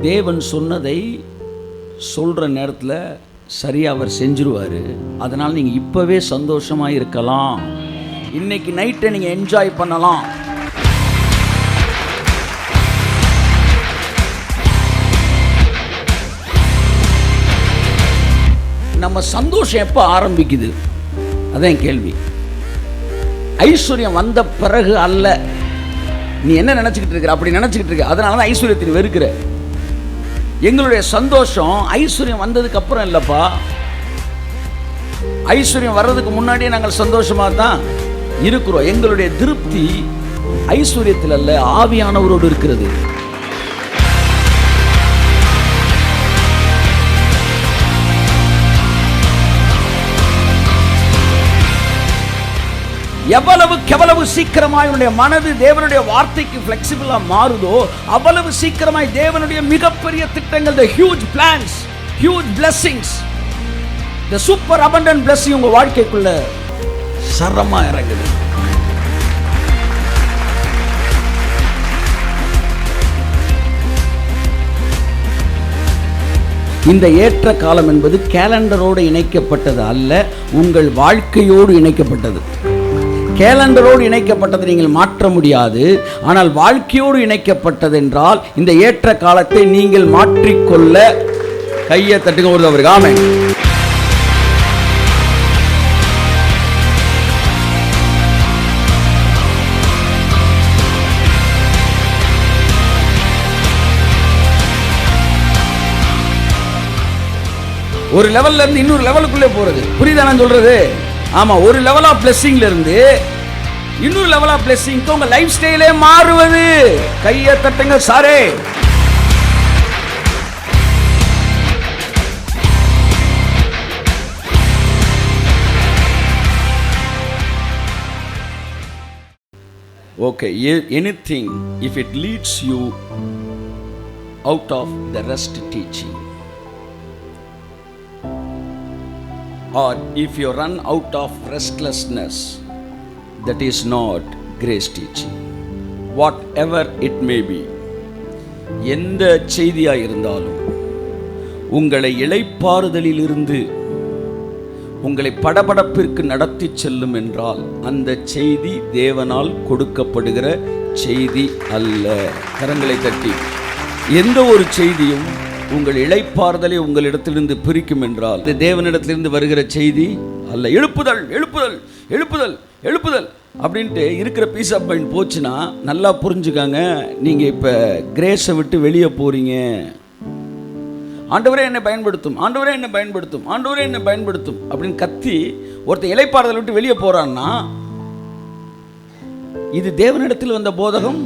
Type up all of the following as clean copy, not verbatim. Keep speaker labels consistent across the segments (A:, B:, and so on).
A: தேவன் சொன்னதை சொல்கிற நேரத்தில் சரியாக அவர் செஞ்சுருவார். அதனால் நீங்கள் இப்போவே சந்தோஷமாக இருக்கலாம். இன்னைக்கு நைட்டை நீங்கள் என்ஜாய் பண்ணலாம். நம்ம சந்தோஷம் எப்போ ஆரம்பிக்குது? அதான் கேள்வி. ஐஸ்வர்யம் வந்த பிறகு அல்ல. நீ என்ன நினச்சிக்கிட்டு இருக்கிற? அப்படி நினச்சிக்கிட்டு இருக்க, அதனால தான் ஐஸ்வர்யத்தை வெறுக்கிற. எங்களுடைய சந்தோஷம் ஐஸ்வர்யம் வந்ததுக்கு அப்புறம் இல்லைப்பா. ஐஸ்வர்யம் வர்றதுக்கு முன்னாடியே நாங்கள் சந்தோஷமாக தான் இருக்கிறோம். எங்களுடைய திருப்தி ஐஸ்வர்யத்தில் அல்ல, ஆவியானவரோடு இருக்கிறது. எவ்வளவு சீக்கிரமாய் உன்னுடைய மனது தேவனுடைய வார்த்தைக்கு ஃப்ளெக்சிபிளா மாறுதோ அவ்வளவு சீக்கிரமாய் தேவனுடைய மிகப்பெரிய திட்டங்கள், the huge plans, huge blessings, the super abundant blessing உங்க வாழ்க்கைக்குள்ள சரமா இறங்குது. இந்த ஏற்ற காலம் என்பது கேலண்டரோடு இணைக்கப்பட்டது அல்ல, உங்கள் வாழ்க்கையோடு இணைக்கப்பட்டது. கேலண்டரோடு இணைக்கப்பட்டதை நீங்கள் மாற்ற முடியாது. ஆனால் வாழ்க்கையோடு இணைக்கப்பட்டது என்றால் இந்த ஏற்ற காலத்தை நீங்கள் மாற்றிக்கொள்ள கையை தட்டுங்க ஒரு தவறு. ஆமென். ஒரு லெவல்ல இருந்து இன்னொரு லெவலுக்குள்ளே போறது. புரியுதா நான் சொல்றது? ஆமா, ஒரு லெவல் ஆஃப் பிளெஸிங்ல இருந்து இன்னொரு லெவல் ஆஃப் பிளெஸிங்க்கு உங்க லைஃப் ஸ்டைலே மாறுவது. கையை தட்டுங்க சாரே. Okay, anything if it leads you out of the rest teaching, or if you run out of restlessness, that is not grace teaching. Whatever it may be, எந்த செய்தியாக இருந்தாலும் உங்களை இளைப்பாறுதலில் இருந்து உங்களை படபடப்பிற்கு நடத்தி செல்லும் என்றால் அந்த செய்தி தேவனால் கொடுக்கப்படுகிற செய்தி அல்ல. கரங்களை தட்டி. எந்த ஒரு செய்தியும் உங்கள் இளைப்பாறுதலை உங்களிடத்திலிருந்து பிரிக்கும் என்றால் இது தேவனிடத்திலிருந்து வருகிற செய்தி அல்ல. எழுப்புதல் எழுப்புதல் எழுப்புதல் எழுப்புதல் அப்படின்ட்டு இருக்கிற பீஸ் ஆஃப் மைண்ட் போச்சுன்னா நல்லா புரிஞ்சுக்காங்க, நீங்கள் இப்போ கிரேஸை விட்டு வெளியே போகிறீங்க. ஆண்டவரே என்னை பயன்படுத்தும், ஆண்டவரே என்னை பயன்படுத்தும், ஆண்டவரே என்னை பயன்படுத்தும் அப்படின்னு கத்தி ஒருத்தர் இளைப்பாறுதலை விட்டு வெளியே போகிறான்னா இது தேவனிடத்தில் வந்த போதகம்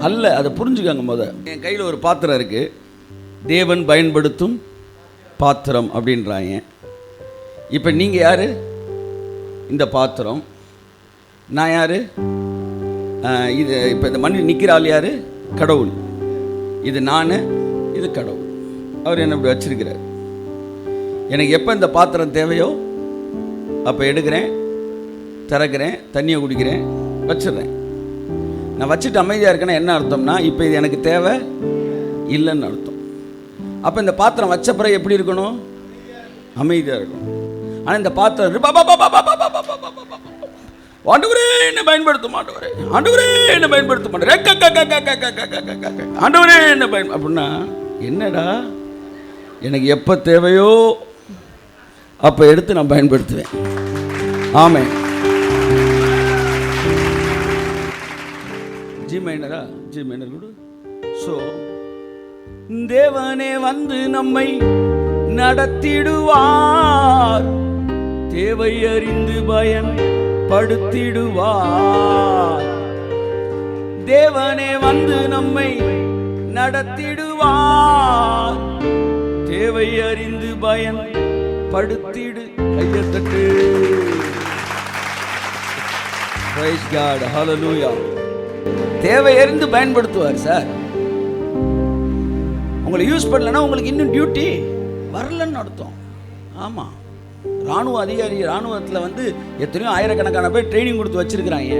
A: அல்ல. அதை புரிஞ்சுக்காங்க. என் கையில் ஒரு பாத்திரம் இருக்குது, தேவன் பயன்படுத்தும் பாத்திரம் அப்படின்றாங்க. இப்போ நீங்கள் யார்? இந்த பாத்திரம். நான் யார்? இது இப்போ இந்த மண்ணில் நிற்கிறாள் யார்? கடவுள். இது நான், இது கடவுள். அவர் என்ன இப்படி வச்சிருக்கிறார். எனக்கு எப்போ இந்த பாத்திரம் தேவையோ அப்போ எடுக்கிறேன், திறக்கிறேன், தண்ணியை குடிக்கிறேன், வச்சிடுறேன். நான் வச்சுட்டு அமைதியாக இருக்கேன்னா என்ன அர்த்தம்னா இப்போ இது எனக்கு தேவை இல்லைன்னு அர்த்தம். அப்போ இந்த பாத்திரம் வச்ச பிறகு எப்படி இருக்கணும்? அமைதியாக இருக்கணும். ஆனால் இந்த பாத்திரம் ஆண்டவரே என்ன பயன்படுத்தும், ஆண்டவரே ஆண்டவரே என்ன பயன்படுத்த மாட்டேன், ஆண்டவரே என்ன பயன் அப்படின்னா என்னடா எனக்கு எப்போ தேவையோ அப்போ எடுத்து நான் பயன்படுத்துவேன். ஆமென். ஜி மைனரா? ஜி மைனர் கூட. ஸோ தேவனே வந்து நம்மை நடத்திடுவார், தேவை அறிந்து பயன்படுத்திடுவார். தேவனே வந்து நம்மை நடத்திடுவார், தேவை அறிந்து பயன்படுத்திடு. கையத்தட்டு. Praise God. Hallelujah. தேவை அறிந்து பயன்படுத்துவார் சார். உங்களை யூஸ் பண்ணலன்னா உங்களுக்கு இன்னும் டியூட்டி வரலன்னு அர்த்தம். ஆமாம், இராணுவ அதிகாரி இராணுவத்தில் வந்து எத்தனையோ ஆயிரக்கணக்கான பேர் ட்ரைனிங் கொடுத்து வச்சிருக்கிறாங்க.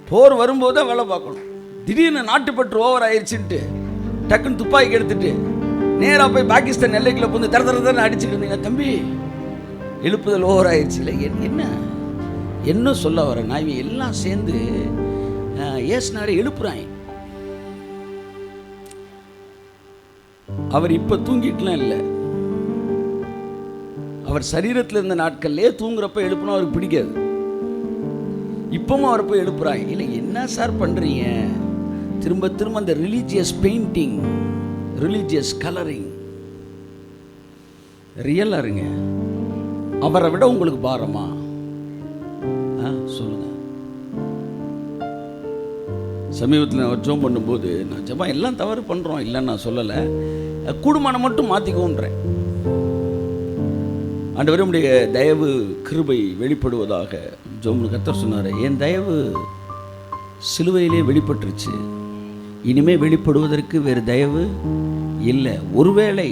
A: போர் வரும்போது தான் வேலை பார்க்கணும். திடீர்னு நாட்டுப்பற்று ஓவர் ஆயிடுச்சுன்ட்டு டக்குன்னு துப்பாக்கி எடுத்துட்டு நேராக போய் பாகிஸ்தான் எல்லைக்குள்ள வந்து தர அடிச்சுட்டு இருந்தீங்க. தம்பி, எழுப்புதல் ஓவர் ஆயிடுச்சு. இல்லை என்ன சொல்ல வர நான் இவங்க எல்லாம் சேர்ந்து ஏசுனாரே எழுப்புறாங்க. அவர் இப்ப தூங்கிட்டுலாம் இல்லை. அவர் சரீரத்தில் இருந்த நாட்கள்லேயே தூங்குறப்ப எழுப்புனா அவருக்கு பிடிக்காது. இப்பவும் அவரை போய் எழுப்புறாங்க. இல்லை என்ன சார் பண்றீங்க? திரும்ப திரும்ப அந்த ரிலீஜியஸ் பெயிண்டிங், ரிலீஜியஸ் கலரிங். ரியலா இருங்க. அவரை விட உங்களுக்கு பாரமா? சொல்லுங்க. சமீபத்தில் நான் ஜெபம் பண்ணும்போது, நான் ஜெபம் எல்லாம் தவறு பண்றோம் இல்லைன்னு நான் சொல்லலை, கூடுமானம் மட்டும் மாற்றிக்கோன்றேன். ஆண்டவரே, உம்முடைய தயவு கிருபை வெளிப்படுவதாக ஜெபம் கர்த்தர் சொன்னார். என் தயவு சிலுவையிலே வெளிப்பட்டுருச்சு, இனிமே வெளிப்படுவதற்கு வேறு தயவு இல்லை. ஒருவேளை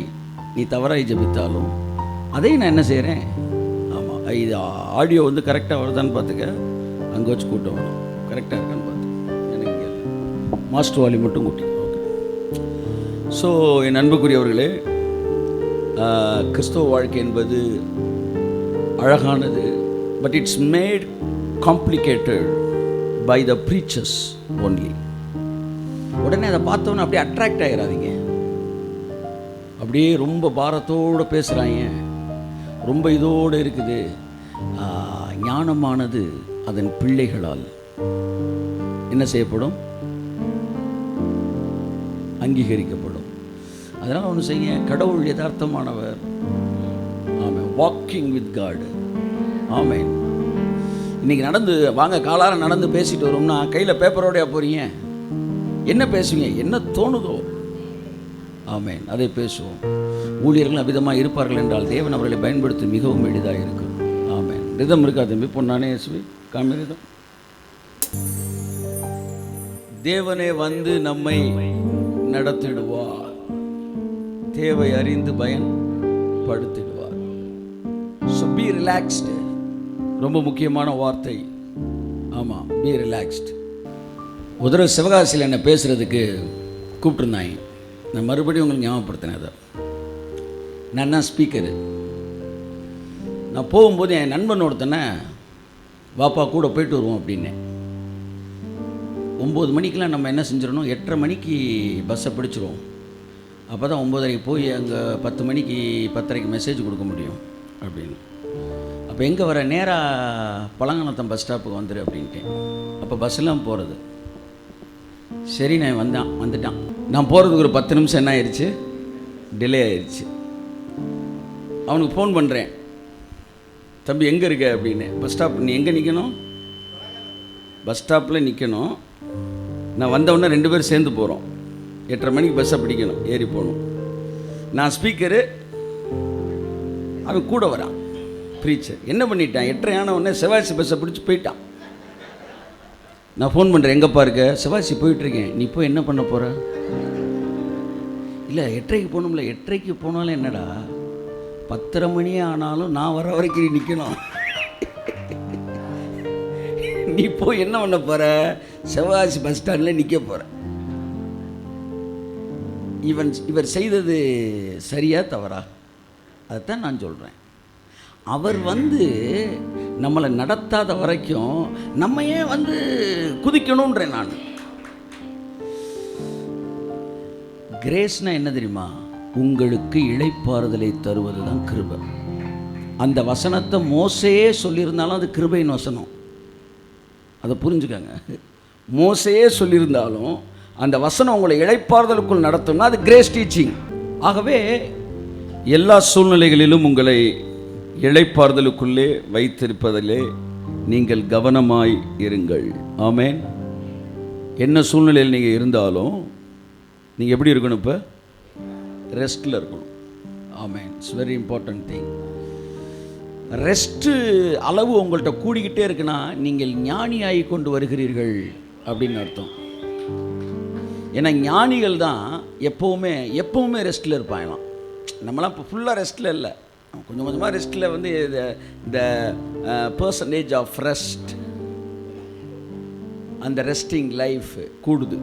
A: நீ தவறாய் ஜெபித்தாலும் அதை நான் என்ன செய்கிறேன்? ஆமாம், இது ஆடியோ வந்து கரெக்டாக வருதான்னு பார்த்துக்க. அங்கே வச்சு கூட்டம் வரும், கரெக்டாக இருக்கான்னு பார்த்து எனக்கு மாஸ்டர் வாலி மட்டும் கூட்டி. ஓகே. ஸோ என் அன்புக்குரியவர்களே, கிறிஸ்தவ வாழ்க்கை என்பது அழகானது. But it's made complicated by the preachers only. உடனே அதை பார்த்தோன்னே அப்படியே அட்ராக்ட் ஆகிடாதீங்க. அப்படியே ரொம்ப பாரத்தோடு பேசுகிறாங்க, ரொம்ப இதோடு இருக்குது. ஞானமானது அதன் பிள்ளைகளால் என்ன செய்யப்படும்? அங்கீகரிக்கப்படும். அதனால் ஒன்று செய்ய, கடவுள் யதார்த்தமானவர். Amen. Walking with God. Amen. இன்னைக்கு நடந்து வாங்க, காலார நடந்து பேசிட்டு வரோம்னா கையில் பேப்பரோடையா போறீங்க? என்ன பேசுவீங்க? என்ன தோணுதோ ஆமென் அதை பேசுவோம். ஊழியர்கள் அவ்விதமாக இருப்பார்கள் என்றால் தேவன் அவர்களை பயன்படுத்தி மிகவும் எளிதாக இருக்கும். ஆமென். ரிதம் இருக்கா தம்பி? பொன்னானே இயேசுவே காமி ரிதம். தேவனே வந்து நம்மை நடத்திடுவார், தேவை அறிந்து பயன்படுத்திடுவார். So B relaxed. ரொம்ப முக்கியமான வார்த்தை. ஆமாம், பி ரிலாக்ஸ்டு. ஒரு தடவை சிவகாசியில் என்னை பேசுகிறதுக்கு கூப்பிட்டுருந்தாங்க. நான் மறுபடியும் உங்களுக்கு ஞாபகப்படுத்தினேன். அதை நான் தான் ஸ்பீக்கரு. நான் போகும்போது என் நண்பன் ஒருத்தனை, வாப்பா கூட போயிட்டு வருவோம் அப்படின்னேன். 9 மணிக்கெலாம் நம்ம என்ன செஞ்சிடணும், 8:30 மணிக்கு பஸ்ஸை பிடிச்சிருவோம். அப்போ தான் 9:30 போய் அங்கே 10 மணிக்கு 10:30 மெசேஜ் கொடுக்க முடியும் அப்படின்னு. அப்போ எங்கே வர, நேராக பழங்கானத்தம் பஸ் ஸ்டாப்புக்கு வந்துடு அப்படின்ட்டேன். அப்போ பஸ்ஸெல்லாம் போகிறது. சரி, நான் வந்துட்டான். நான் போகிறதுக்கு ஒரு 10 நிமிஷம் என்ன ஆயிடுச்சு, டிலே ஆயிடுச்சு. அவனுக்கு ஃபோன் பண்ணுறேன், தம்பி எங்கே இருக்க அப்படின்னு. Bus stop. நீ எங்கே நிற்கணும்? பஸ் ஸ்டாப்பில் நிற்கணும். நான் வந்தவுடனே 2 பேரும் சேர்ந்து போகிறோம். 8:30 மணிக்கு பஸ்ஸை பிடிக்கணும், ஏறி போகணும். நான் ஸ்பீக்கரு, அவன் கூட வரான் ப்ரீச்சர். என்ன பண்ணிட்டான், 8:30 ஆன உடனே சிவாசி பஸ்ஸை பிடிச்சி போயிட்டான். நான் ஃபோன் பண்ணுறேன், எங்கேப்பா இருக்க? சிவாசி போயிட்டுருக்கேன். நீ போய் என்ன பண்ண போகிற? இல்லை 8:30 போகணும்ல. 8:30 போனாலும் என்னடா, 10:30 மணியே ஆனாலும் நான் வர வரைக்கும் நீ நிற்கணும். நீ போய் என்ன பண்ண போகிற? சிவாசி பஸ் ஸ்டாண்டில் நிற்க போகிற. இவர் செய்தது சரியா தவறா? அதைத்தான் நான் சொல்கிறேன். அவர் வந்து நம்மளை நடத்தாத வரைக்கும் நம்ம ஏன் வந்து குதிக்கணுன்றேன் நான். கிரேஸ்னா என்ன தெரியுமா? உங்களுக்கு இளைப்பாறுதலை தருவது தான் கிருபை. அந்த வசனத்தை மோசையே சொல்லியிருந்தாலும் அது கிருபையின் வசனம். அதை புரிஞ்சுக்கங்க. மோசையே சொல்லியிருந்தாலும் அந்த வசனம் உங்களை இளைப்பாறுதலுக்குள் நடத்தும்னா அது கிரேஸ் டீச்சிங். ஆகவே எல்லா சூழ்நிலைகளிலும் உங்களை இளைப்பாறுதலுக்குள்ளே வைத்திருப்பதிலே நீங்கள் கவனமாய் இருங்கள். ஆமென். என்ன சூழ்நிலையில் நீங்கள் இருந்தாலும் நீங்கள் எப்படி இருக்கணும்? இப்போ ரெஸ்ட்டில் இருக்கணும். Amen. It's very important thing. Rest அளவு உங்கள்கிட்ட கூடிக்கிட்டே இருக்குன்னா நீங்கள் ஞானியாகி கொண்டு வருகிறீர்கள் அப்படின்னு அர்த்தம். ஏன்னா ஞானிகள் தான் எப்போவுமே ரெஸ்ட்டில் இருப்பாங்களாம். நம்மளாம் இப்போ ஃபுல்லாக ரெஸ்ட்டில் இல்லை, கொஞ்சம் கொஞ்சமாக ரெஸ்ட்டில் வந்து இந்த பர்சன்டேஜ் ஆஃப் ரெஸ்ட் அந்த ரெஸ்டிங் லைஃப் கூடுது.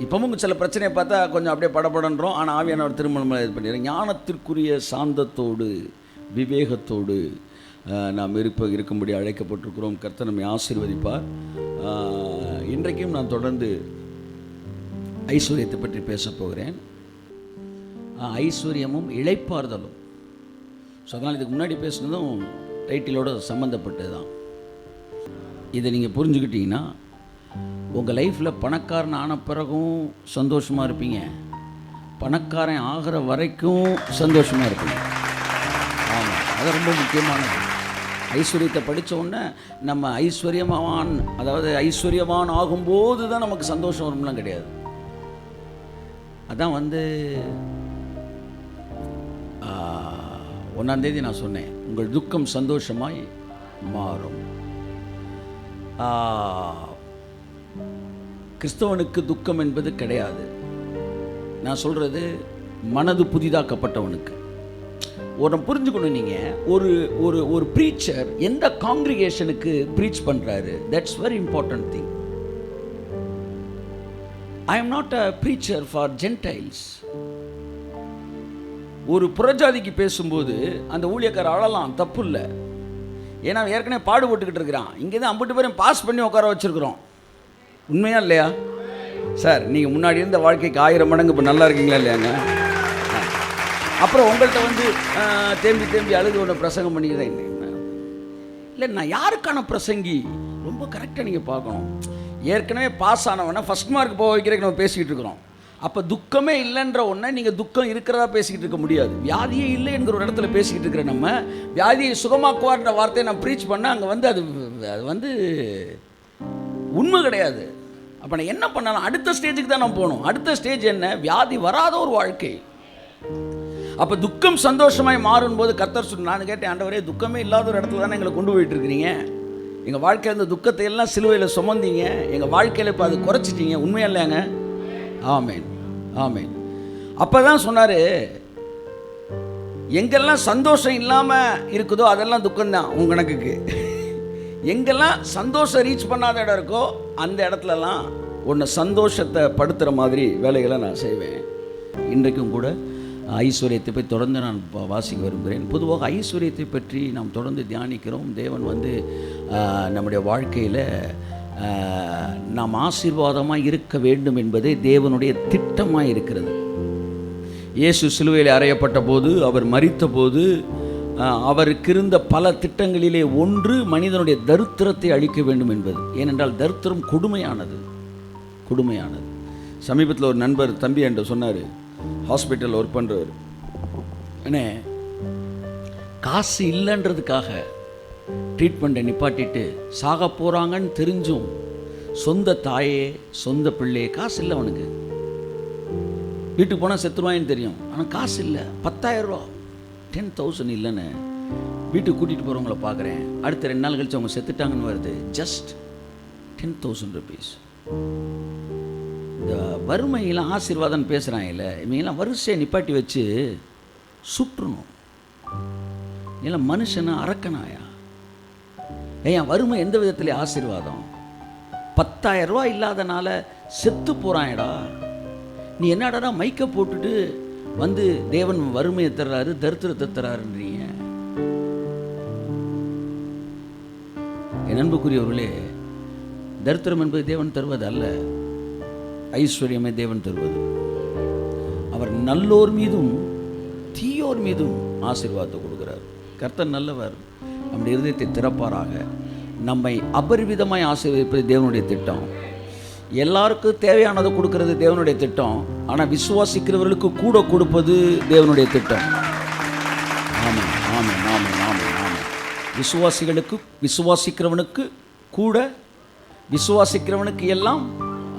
A: இப்போவும் சில பிரச்சனையை பார்த்தா கொஞ்சம் அப்படியே படப்படன்றோம், ஆனால் ஆவியானவர் திருமணம் இது பண்ணிடுறோம். ஞானத்திற்குரிய சாந்தத்தோடு விவேகத்தோடு நாம் இருக்கும்படி அழைக்கப்பட்டிருக்கிறோம். கர்த்தர் நம்மை ஆசீர்வதிப்பார். இன்றைக்கும் நான் தொடர்ந்து ஐஸ்வர்யத்தை பற்றி பேசப் போகிறேன். ஐஸ்வர்யமும் இளைப்பாறுதலும். ஸோ அதனால் இதுக்கு முன்னாடி பேசுனதும் டைட்டிலோடு சம்மந்தப்பட்டது தான். இதை நீங்கள் புரிஞ்சுக்கிட்டீங்கன்னா உங்கள் லைஃப்பில் பணக்காரன் ஆன பிறகும் சந்தோஷமாக இருப்பீங்க, பணக்காரன் ஆகிற வரைக்கும் சந்தோஷமாக இருப்பீங்க. ஆமாம், அது ரொம்ப முக்கியமானது. ஐஸ்வர்யத்தை படித்த உடனே நம்ம ஐஸ்வர்யவான் ஆகும்போது தான் நமக்கு சந்தோஷம் வரும்லாம் கிடையாது. அதான் 1ஆம் தேதி நான் சொன்னேன், உங்கள் துக்கம் சந்தோஷமாய் மாறும். கிறிஸ்தவனுக்கு துக்கம் என்பது கிடையாது. நான் சொல்கிறது மனது புதிதாக்கப்பட்டவனுக்கு. ஒரு புரிஞ்சுக்கணும், நீங்கள் ஒரு ஒரு ஒரு ப்ரீச்சர் எந்த காங்கிரிகேஷனுக்கு ப்ரீச் பண்ணுறாரு, that's very important thing. I am not a preacher for Gentiles. ஒரு புறஜாதிக்கு பேசும்போது அந்த ஊழியக்கார அழலாம், தப்பு இல்லை. ஏன்னா ஏற்கனவே பாடுபட்டுக்கிட்டு இருக்கிறான். இங்கே தான் 50 பேரும் பாஸ் பண்ணி உட்கார வச்சுருக்குறோம். உண்மையா இல்லையா சார்? நீங்கள் முன்னாடி இருந்த வாழ்க்கைக்கு 1000 மடங்கு இப்போ நல்லா இருக்கீங்களா இல்லையாங்க? அப்புறம் உங்கள்கிட்ட தேம்பி அழுது ஒன்று பிரசங்கம் பண்ணிக்கிறேன். இல்லை, நான் யாருக்கான பிரசங்கி? ரொம்ப கரெக்டாக நீங்கள் பார்க்கணும். ஏற்கனவே பாஸ் ஆனவனை ஃபஸ்ட் மார்க் போக வைக்கிறதுக்கு நம்ம பேசிக்கிட்டு இருக்கிறோம். அப்போ துக்கமே இல்லைன்ற ஒன்றை நீங்கள் துக்கம் இருக்கிறதா பேசிக்கிட்டு இருக்க முடியாது. வியாதியே இல்லை என்கிற ஒரு இடத்துல பேசிக்கிட்டு இருக்கிற நம்ம வியாதியை சுகமாக்குவார்ன்ற வார்த்தையை நான் ப்ரீச் பண்ண அங்கே அது உண்மை கிடையாது. அப்போ நான் என்ன பண்ணலாம்? அடுத்த ஸ்டேஜுக்கு தான் நான் போகணும். அடுத்த ஸ்டேஜ் என்ன? வியாதி வராத ஒரு வாழ்க்கை. அப்போ துக்கம் சந்தோஷமாய் மாறும் போது கர்த்தர் சொன்ன, நான் கேட்டேன், ஆண்டவரே, துக்கமே இல்லாத ஒரு இடத்துல தானே எங்களை கொண்டு போயிட்டு இருக்கிறீங்க. எங்கள் வாழ்க்கையில் இந்த துக்கத்தை எல்லாம் சிலுவையில் சுமந்தீங்க, எங்கள் வாழ்க்கையில் இப்போ அது குறைச்சிட்டீங்க. உண்மையா இல்லையாங்க? ஆமேன், ஆமேன். அப்போ தான் சொன்னார், எங்கெல்லாம் சந்தோஷம் இல்லாமல் இருக்குதோ அதெல்லாம் துக்கம்தான் உங்கள் கணக்குக்கு. எங்கெல்லாம் சந்தோஷம் ரீச் பண்ணாத இடம் இருக்கோ அந்த இடத்துலலாம் ஒன்று சந்தோஷத்தை படுத்துகிற மாதிரி வேலைகளை நான் செய்வேன். இன்றைக்கும் கூட ஐஸ்வர்யத்தை பற்றி தொடர்ந்து நான் வாசிக்க விரும்புகிறேன். பொதுவாக ஐஸ்வர்யத்தை பற்றி நாம் தொடர்ந்து தியானிக்கிறோம். தேவன் நம்முடைய வாழ்க்கையில் நாம் ஆசீர்வாதமாக இருக்க வேண்டும் என்பதே தேவனுடைய திட்டமாக இருக்கிறது. இயேசு சிலுவையில் அறையப்பட்ட போது, அவர் மரித்த போது, அவருக்கு இருந்த பல திட்டங்களிலே ஒன்று மனிதனுடைய தரித்திரத்தை அழிக்க வேண்டும் என்பது. ஏனென்றால் தரித்திரம் கொடுமையானது. சமீபத்தில் ஒரு நண்பர் தம்பி என்று சொன்னார், ஹாஸ்பிட்டலில் ஒர்க் பண்ணுறவர், என்ன காசு இல்லைன்றதுக்காக ட்ரீட்மெண்ட்டை நிப்பாட்டிட்டு சாக போகிறாங்கன்னு தெரிஞ்சும் சொந்த தாயே சொந்த பிள்ளையே, காசு இல்லை அவனுக்கு, வீட்டுக்கு போனால் செத்துருவாயின்னு தெரியும், ஆனால் காசு இல்லை. 10,000 ரூபா 10,000 இல்லைன்னு வீட்டுக்கு கூட்டிகிட்டு போகிறவங்கள பார்க்குறேன். அடுத்த 2 நாள் கழிச்சு அவங்க செத்துட்டாங்கன்னு வருது. Just 10,000 rupees. இந்த வறுமையெல்லாம் ஆசீர்வாதம்னு பேசுகிறாங்க இல்லை, இவங்கெல்லாம் வரிசையை நிப்பாட்டி வச்சு சுற்றணும். இல்லை மனுஷனா அரக்கனாயா? ஏன் வறுமை எந்த விதத்தில் ஆசீர்வாதம்? 10,000 ரூபா இல்லாதனால செத்து போகிறாயடா. நீ என்னடா மைக்க போட்டுட்டு தேவன் வறுமையை தர்றாரு, தரித்திரத்தை தர்றாருன்றீங்க. என் அன்புக்குரியவர்களே, தரித்திரம் என்பது தேவன் தருவது அல்ல, ஐஸ்வர்யமே தேவன் தருவது. அவர் நல்லோர் மீதும் தீயோர் மீதும் ஆசீர்வாதத்தை கொடுக்கிறார். கர்த்தர் நல்லவர், நம்முடைய இருதயத்தை திறப்பாராக. நம்மை அபரிவிதமாய் ஆசீர்வதிப்பது தேவனுடைய திட்டம். எல்லாருக்கும் தேவையானதை கொடுக்கறது தேவனுடைய திட்டம். ஆனால் விசுவாசிக்கிறவர்களுக்கு கூட கொடுப்பது தேவனுடைய திட்டம். ஆமாம், ஆமாம், ஆமாம், ஆமாம், ஆமாம். விசுவாசிக்கிறவனுக்கு கூட, விசுவாசிக்கிறவனுக்கு எல்லாம்.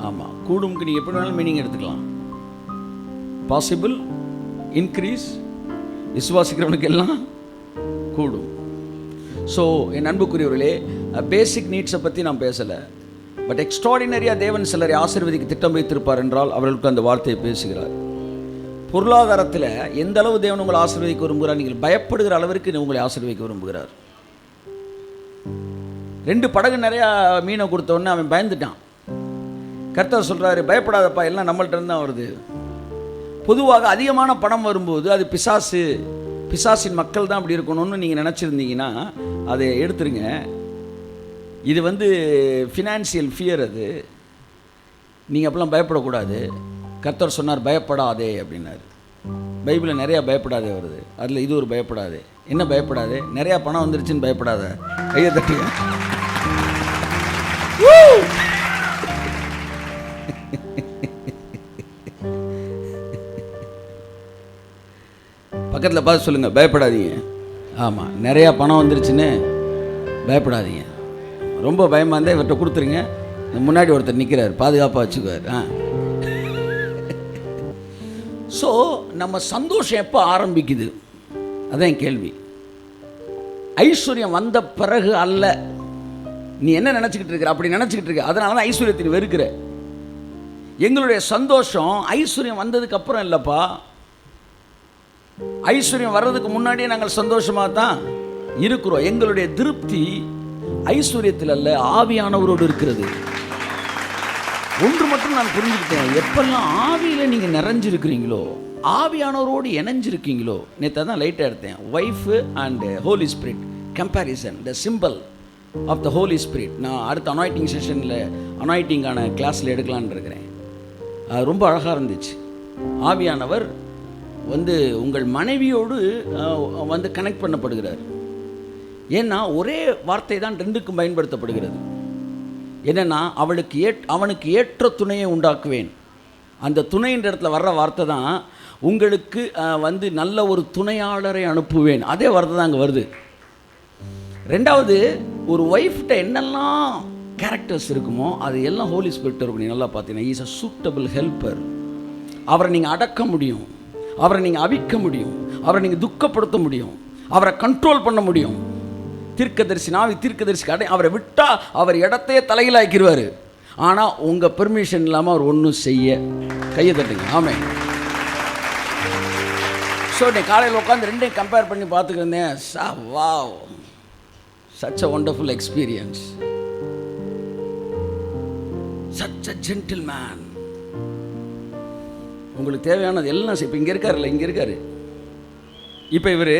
A: ஆமாம், கூடும்க்கு நீங்கள் எப்படி வேணாலும் மீனிங் எடுத்துக்கலாம். பாசிபிள், இன்க்ரீஸ், விசுவாசிக்கிறவனுக்கு எல்லாம் கூடும். ஸோ என் அன்புக்குரியவர்களே, பேசிக் நீட்ஸை பற்றி நான் பேசலை. பட் எக்ஸ்ட்ராடினரியாக தேவன் சிலரை ஆசீர்வதிக்க திட்டம் வைத்திருப்பார் என்றால் அவர்களுக்கு அந்த வார்த்தையை பேசுகிறார். பொருளாதாரத்தில் எந்த அளவு தேவன் உங்களை ஆசீர்வதிக்க விரும்புகிறார், நீங்கள் பயப்படுகிற அளவிற்கு உங்களை ஆசீர்வதிக்க விரும்புகிறார். 2 படகு நிறையா மீனை கொடுத்தோன்னே அவன் பயந்துட்டான். கர்த்தர் சொல்கிறாரு, பயப்படாதப்பா, எல்லாம் நம்மள்ட்ட இருந்து தான் வருது. பொதுவாக அதிகமான பணம் வரும்போது அது பிசாசின் மக்கள் தான் அப்படி இருக்கணும்னு நீங்கள் நினச்சிருந்தீங்கன்னா அதை எடுத்துருங்க. இது ஃபினான்சியல் ஃபியர். அது நீங்கள் அப்பெல்லாம் பயப்படக்கூடாது. கர்த்தர் சொன்னார், பயப்படாதே அப்படின்னாரு. பைபிளில் நிறையா பயப்படாதே வருது, அதில் இது ஒரு பயப்படாதே. என்ன பயப்படாதே? நிறையா பணம் வந்துருச்சுன்னு பயப்படாத. கையை தட்டுங்க. பக்கத்தில் பார்த்து சொல்லுங்கள், பயப்படாதீங்க. ஆமாம், நிறையா பணம் வந்துருச்சுன்னு பயப்படாதீங்க. ரொம்ப பயமாக இருந்தால் இவர்கிட்ட கொடுத்துருங்க. முன்னாடி ஒருத்தர் நிற்கிறார், பாதுகாப்பாக வச்சுக்குவார். ஸோ நம்ம சந்தோஷம் எப்போ ஆரம்பிக்குது? அதான் கேள்வி. ஐஸ்வர்யம் வந்த பிறகு அல்ல. நீ என்ன நினச்சிக்கிட்டு இருக்கிற? அப்படி நினச்சிக்கிட்டு இருக்க, அதனால தான் ஐஸ்வர்யத்தின் வெறுக்கிற. எங்களுடைய சந்தோஷம் ஐஸ்வர்யம் வந்ததுக்கு அப்புறம் இல்லைப்பா. ஐஸ்வர்யம் வர்றதுக்கு முன்னாடியே நாங்கள் சந்தோஷமாக தான் இருக்கிறோம். எங்களுடைய திருப்தி ஐஸ்வர்யத்தில் அல்ல, ஆவியானவரோடு இருக்கிறது. ஒன்று மட்டும் நான் புரிஞ்சுக்கிட்டேன், எப்பெல்லாம் ஆவியில் நீங்கள் நிறைஞ்சிருக்கிறீங்களோ, ஆவியானவரோடு இணைஞ்சிருக்கீங்களோ. நேற்று தான் லைட்டாக எடுத்தேன், wife and holy spirit comparison, the simple of the holy spirit. நான் அடுத்த அனாயிட்டிங் செஷனில் அனாயிட்டிங்கான கிளாஸில் எடுக்கலான்னு இருக்கிறேன். அது ரொம்ப அழகாக இருந்துச்சு. ஆவியானவர் உங்கள் மனைவியோடு கனெக்ட் பண்ணப்படுகிறார். ஏன்னா ஒரே வார்த்தை தான் ரெண்டுக்கும் பயன்படுத்தப்படுகிறது. என்னென்னா, அவனுக்கு ஏற்ற துணையை உண்டாக்குவேன். அந்த துணைன்ற இடத்துல வர்ற வார்த்தை தான் உங்களுக்கு நல்ல ஒரு துணையாளரை அனுப்புவேன். அதே வார்த்தை தான் அங்கே வருது. ரெண்டாவது, ஒரு ஒய்ஃப்கிட்ட என்னெல்லாம் கேரக்டர்ஸ் இருக்குமோ அது எல்லாம் ஹோலி ஸ்பிரிட் இருக்கும். நீ நல்லா பார்த்தீங்கன்னா, இஸ் அ சூட்டபிள் ஹெல்ப்பர். அவரை நீங்கள் அடக்க முடியும், அவரை நீங்கள் அவிக்க முடியும், அவரை நீங்கள் துக்கப்படுத்த முடியும், அவரை கண்ட்ரோல் பண்ண முடியும். தீர்க்கதரிசி நாவி தீர்க்கதரிசி அவரை விட்டால் அவர் இடத்தையே தலையிலாக்கிடுவார். ஆனால் உங்கள் பெர்மிஷன் இல்லாமல் அவர் ஒன்றும் செய்ய. கையை தட்டுங்க. ஆமாம். ஸோ நீ காலையில் உட்காந்து ரெண்டையும் கம்பேர் பண்ணி பார்த்துக்கிறேன். Wow, such a wonderful experience, such a gentleman. உங்களுக்கு தேவையானது எல்லாம் இப்போ இங்கே இருக்காருல்ல, இங்கே இருக்காரு. இப்போ இவர்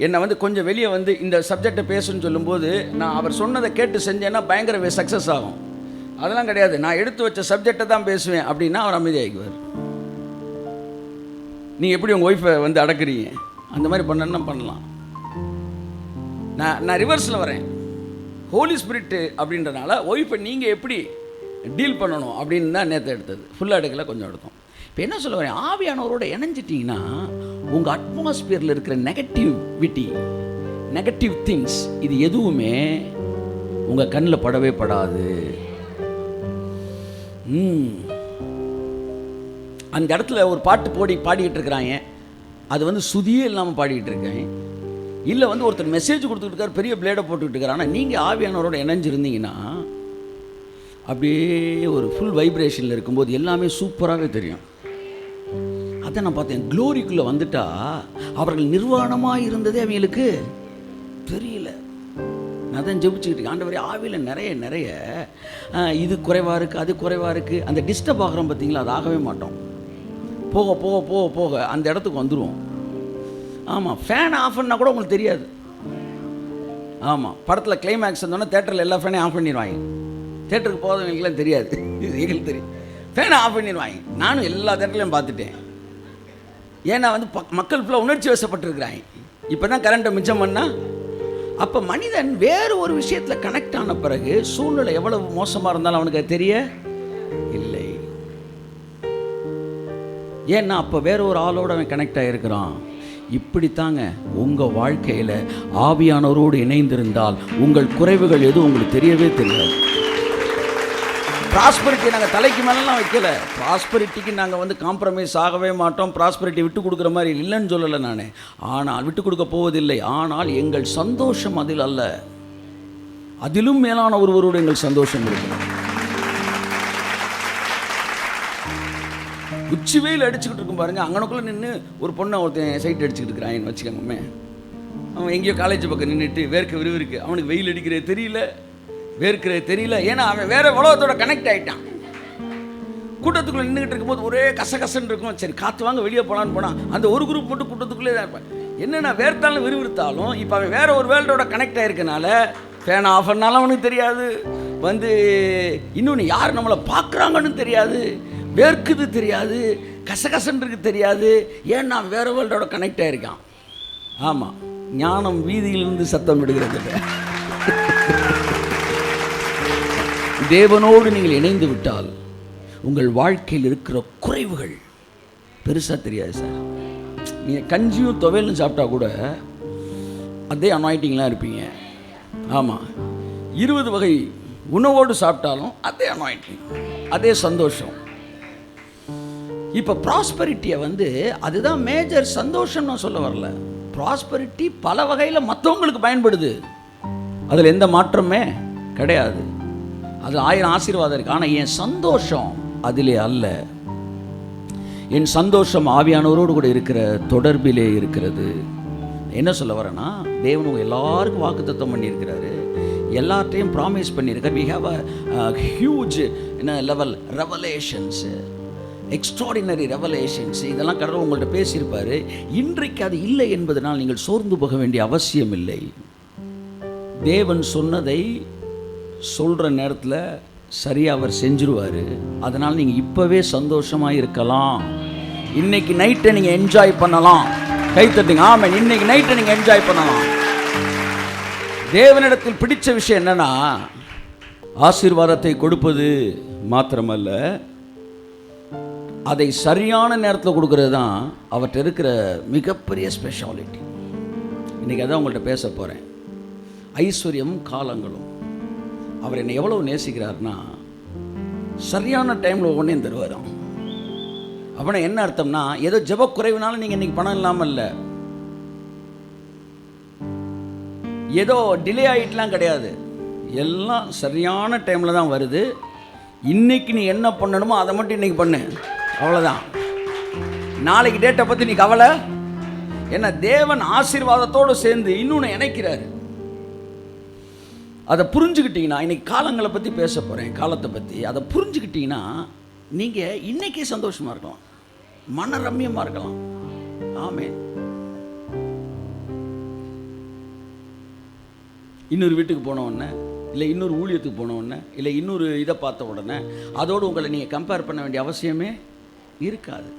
A: என்னை கொஞ்சம் வெளியே இந்த சப்ஜெக்டை பேசுன்னு சொல்லும்போது நான் அவர் சொன்னதை கேட்டு செஞ்சேன்னா பயங்கர சக்ஸஸ் ஆகும். அதெல்லாம் கிடையாது, நான் எடுத்து வச்ச சப்ஜெக்டை தான் பேசுவேன் அப்படின்னா அவர் அமைதியாகிக்குவார். நீங்கள் எப்படி உங்கள் ஒய்ஃபை அடக்குறீங்க, அந்த மாதிரி பண்ணணும்னா பண்ணலாம். நான் ரிவர்ஸில் வரேன். ஹோலி ஸ்பிரிட்டு அப்படின்றனால ஒய்ஃபை நீங்கள் எப்படி டீல் பண்ணணும் அப்படின்னு தான் நேற்று எடுத்தது. ஃபுல்லாக எடுக்கல, கொஞ்சம் எடுத்தோம். இப்போ என்ன சொல்ல வரேன், ஆவியானவரோட இணைஞ்சிட்டிங்கன்னா உங்கள் அட்மாஸ்பியரில் இருக்கிற நெகட்டிவ் திங்ஸ் இது எதுவுமே உங்கள் கண்ணில் படவே படாது. அந்த இடத்துல ஒரு பாட்டு பாடிக்கிட்டு இருக்கிறாங்க, அது சுதியே இல்லாமல் பாடிக்கிட்டு இருக்காங்க. இல்லை ஒருத்தர் மெசேஜ் கொடுத்துட்டு இருக்கார், பெரிய பிளேடை போட்டுக்கிட்டு இருக்கார். ஆனால் நீங்கள் ஆவியானவரோட இணைஞ்சிருந்தீங்கன்னா அப்படியே ஒரு ஃபுல் வைப்ரேஷனில் இருக்கும்போது எல்லாமே சூப்பராகவே தெரியும். அதை நான் பார்த்தேன். க்ளோரிக்குள்ளே வந்துட்டா அவர்கள் நிர்வாணமாக இருந்ததே அவங்களுக்கு தெரியல. நான் தான் ஜெபிச்சுக்கிட்டு, ஆண்டவரே ஆவியில் நிறைய இது குறைவாக இருக்குது, அது குறைவாக இருக்குது. அந்த டிஸ்டர்ப் ஆகிறோம் பார்த்தீங்களா, அது ஆகவே மாட்டோம். போக போக போக போக அந்த இடத்துக்கு வந்துடுவோம். ஆமாம், ஃபேன் ஆஃப் பண்ணால் கூட உங்களுக்கு தெரியாது. ஆமாம், படத்தில் கிளைமேக்ஸ் வந்தோன்னா தேட்டரில் எல்லா ஃபேனையும் ஆஃப் பண்ணிடுவாங்க. தேட்டருக்கு போகிறவங்களுக்குலாம் தெரியாது, எங்களுக்கு தெரியும். ஃபேனை ஆஃப் பண்ணிடுவாங்க. நானும் எல்லா தேட்டர்லையும் பார்த்துட்டேன். ஏன்னா மக்கள் ஃபுல்லாக உணர்ச்சி வசப்பட்டுருக்குறாங்க. இப்போ தான் கரண்ட்டை மிச்சம் பண்ணால், அப்போ மனிதன் வேறு ஒரு விஷயத்தில் கனெக்ட் ஆன பிறகு சூழ்நிலை எவ்வளவு மோசமாக இருந்தாலும் அவனுக்கு அது தெரிய இல்லை. ஏன்னா அப்போ வேற ஒரு ஆளோடு அவன் கனெக்ட் ஆகிருக்கிறான். இப்படித்தாங்க உங்கள் வாழ்க்கையில் ஆவியானவரோடு இணைந்திருந்தால் உங்கள் குறைவுகள் எதுவும் உங்களுக்கு தெரியவே தெரியாது. ப்ராஸ்பரிட்டி நாங்கள் தலைக்கு மேலெலாம் வைக்கல. ப்ராஸ்பரிட்டிக்கு நாங்கள் காம்ப்ரமைஸ் ஆகவே மாட்டோம். ப்ராஸ்பரிட்டி விட்டு கொடுக்குற மாதிரி இல்லைன்னு சொல்லலை நான். ஆனால் விட்டு கொடுக்க போவதில்லை. ஆனால் எங்கள் சந்தோஷம் அதில் அல்ல, அதிலும் மேலான ஒருவரோடு எங்கள் சந்தோஷம் இருக்கு. உச்சி வெயில் அடிச்சுக்கிட்டு இருக்கும் பாருங்க, அங்கனக்குள்ளே நின்று ஒரு பொண்ணை ஒருத்தன் சைட் அடிச்சுக்கிட்டு இருக்கிறான்னு வச்சுக்கோங்க. அவன் எங்கேயோ காலேஜ் பக்கம் நின்றுட்டு வேர்க்க விறுவிறுக்கு, அவனுக்கு வெயில் அடிக்கிறதே தெரியல, வேர்க்கிறது தெரியல. ஏன்னா அவன் வேற உலகத்தோட கனெக்ட் ஆகிட்டான். கூட்டத்துக்குள்ளே நின்றுக்கிட்டு இருக்கும்போது ஒரே கசகசன்னு இருக்கும். சரி காற்று வாங்க வெளியே போகலான்னு போனால் அந்த ஒரு குரூப் மட்டும் கூட்டத்துக்குள்ளே தான் இருப்பேன். என்னென்ன வேர்த்தாலும் விறுவிறுத்தாலும் இப்போ அவன் வேறு ஒரு வேர்ல்டோட கனெக்ட் ஆகிருக்கனால ஃபேன் ஆஃப் பண்ணாலும் அவனுக்கு தெரியாது, வந்து இன்னொன்று யார் நம்மளை பார்க்குறாங்கன்னு தெரியாது, வேர்க்குது தெரியாது, கசகசன்றது தெரியாது. ஏன் நான் வேறு வேர்ல்டோட கனெக்ட் ஆகிருக்கான். ஆமாம், ஞானம் வீதியிலிருந்து சத்தம் விடுகிறது. தேவனோடு நீங்கள் இணைந்து விட்டால் உங்கள் வாழ்க்கையில் இருக்கிற குறைவுகள் பெருசாக தெரியாது சார். நீங்கள் கஞ்சியும் துவையலும் சாப்பிட்டா கூட அதே அனாயிண்டிங்லாம் இருப்பீங்க. ஆமாம், 20 வகை உணவோடு சாப்பிட்டாலும் அதே அனாயிண்டிங், அதே சந்தோஷம். இப்போ ப்ராஸ்பரிட்டியை வந்து அதுதான் மேஜர் சந்தோஷம் நான் சொல்ல வரல. ப்ராஸ்பரிட்டி பல வகையில் மற்றவங்களுக்கு பயன்படுது, அதில் எந்த மாற்றமே கிடையாது. அது 1000 ஆசீர்வாதம் இருக்குது. ஆனால் என் சந்தோஷம் அதிலே அல்ல. என் சந்தோஷம் ஆவியானவரோடு கூட இருக்கிற தொடர்பிலே இருக்கிறது. என்ன சொல்ல வரேன்னா, தேவன் எல்லாருக்கும் வாக்குத்தத்தம் பண்ணியிருக்கிறாரு, எல்லார்ட்டையும் ப்ராமிஸ் பண்ணியிருக்காரு. We have a huge level revelations, extraordinary revelations. இதெல்லாம் கடவுள் உங்கள்கிட்ட பேசியிருப்பார். இன்றைக்கு அது இல்லை என்பதனால் நீங்கள் சோர்ந்து போக வேண்டிய அவசியம் இல்லை. தேவன் சொன்னதை சொல்கிற நேரத்தில் சரியாக அவர் செஞ்சுருவார். அதனால் நீங்கள் இப்போவே சந்தோஷமாக இருக்கலாம். இன்னைக்கு நைட்டை நீங்கள் என்ஜாய் பண்ணலாம். கைத்தட்டுங்க. ஆமாம், இன்னைக்கு நைட்டை நீங்கள் என்ஜாய் பண்ணலாம். தேவனிடத்தில் பிடிச்ச விஷயம் என்னன்னா, ஆசீர்வாதத்தை கொடுப்பது மாத்திரமல்ல, அதை சரியான நேரத்தில் கொடுக்கறது தான் அவர்கிட்ட இருக்கிற மிகப்பெரிய ஸ்பெஷாலிட்டி. இன்றைக்கி அதான் உங்கள்கிட்ட பேச போகிறேன். ஐஸ்வர்யம் காலங்களும். அவர் என்னை எவ்வளோ நேசிக்கிறார்னா, சரியான டைமில் ஒவ்வொன்றையும் தருவாராம். அப்படின்னா என்ன அர்த்தம்னா, ஏதோ ஜெப குறைவுனாலும் நீங்கள் இன்றைக்கி பணம் இல்லாமல் இல்லை, ஏதோ டிலே ஆகிட்டுலாம் கிடையாது. எல்லாம் சரியான டைமில் தான் வருது. இன்றைக்கி நீ என்ன பண்ணணுமோ அதை மட்டும் இன்றைக்கி பண்ணு, அவ்வளோதான். நாளைக்கு டேட்டை பற்றி நீ கவலை. ஏன்னா தேவன் ஆசீர்வாதத்தோடு சேர்ந்து இன்னொன்று இணைக்கிறாரு. அதை புரிஞ்சுக்கிட்டீங்கன்னா, இன்றைக்கி காலங்களை பற்றி பேச போகிறேன், காலத்தை பற்றி. அதை புரிஞ்சுக்கிட்டீங்கன்னா நீங்கள் இன்றைக்கே சந்தோஷமாக இருக்கலாம், மனரம்யமாக இருக்கலாம். ஆமென். இன்னொரு வீட்டுக்கு போன உடனே, இல்லை இன்னொரு ஊழியத்துக்கு போன உடனே, இல்லை இன்னொரு இதை பார்த்த உடனே அதோடு உங்களை நீங்கள் கம்பேர் பண்ண வேண்டிய அவசியமே இருக்காது.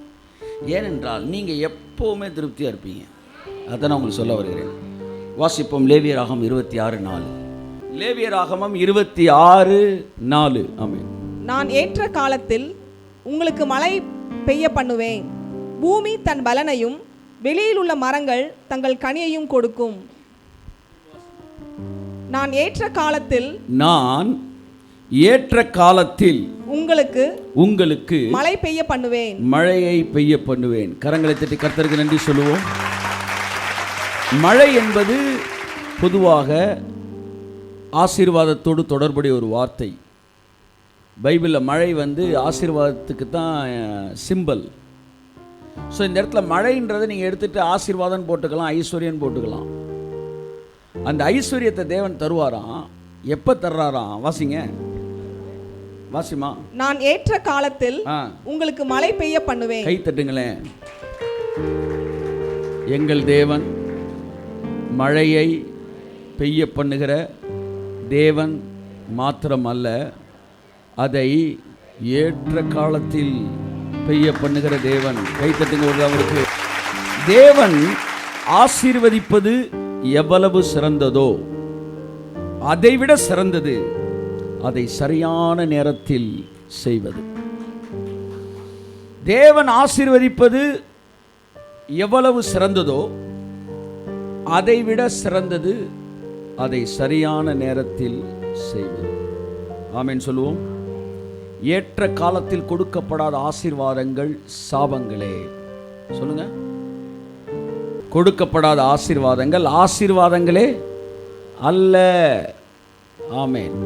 A: ஏனென்றால் நீங்கள் எப்போவுமே திருப்தியாக இருப்பீங்க. அதை நான் உங்களுக்கு சொல்ல வருகிறேன். வாசிப்போம் லேவியராகமம் 26:4. லேவியராகமம் 26:4. ஆமென்.
B: நான் ஏற்ற காலத்தில் உங்களுக்கு மழை பெய்ய பண்ணுவேன், பூமி தன் பலனையும் வெளியில் உள்ள மரங்கள் தங்கள் கனியையும் கொடுக்கும். நான் ஏற்ற காலத்தில் உங்களுக்கு மழை பெய்ய பண்ணுவேன்,
A: மழையை பெய்ய பண்ணுவேன். கரங்களை தட்டி கர்த்தருக்கு நன்றி சொல்லுவோம். மழை என்பது பொதுவாக ஆசீர்வாதத்தோடு தொடர்புடைய ஒரு வார்த்தை. பைபிளில் மழை வந்து ஆசீர்வாதத்துக்கு தான் சிம்பல். ஸோ இந்த இடத்துல மழைன்றதை நீங்கள் எடுத்துகிட்டு ஆசீர்வாதம் போட்டுக்கலாம், ஐஸ்வர்யன் போட்டுக்கலாம். அந்த ஐஸ்வர்யத்தை தேவன் தருவாராம். எப்போ தர்றாராம்? வாசிங்க, வாசிமா.
B: நான் ஏற்ற காலத்தில் உங்களுக்கு மழை பெய்ய பண்ணுவேன்.
A: கை தட்டுங்களேன். எங்கள் தேவன் மழையை பெய்ய பண்ணுகிற தேவன் மாத்திரம் அல்ல, அதை ஏற்ற காலத்தில் பெய்ய பண்ணுகிற தேவன். கைத்தட்டுங்க அவருக்கு. தேவன் ஆசீர்வதிப்பது எவ்வளவு சிறந்ததோ அதைவிட சிறந்தது அதை சரியான நேரத்தில் செய்வது. தேவன் ஆசீர்வதிப்பது எவ்வளவு சிறந்ததோ அதைவிட சிறந்தது அதை சரியான நேரத்தில் செய்வது. ஆமென் சொல்லுவோம். ஏற்ற காலத்தில் கொடுக்கப்படாத ஆசீர்வாதங்கள் சாபங்களே. சொல்லுங்க. கொடுக்கப்படாத ஆசீர்வாதங்கள் ஆசீர்வாதங்களே அல்ல. ஆமென்.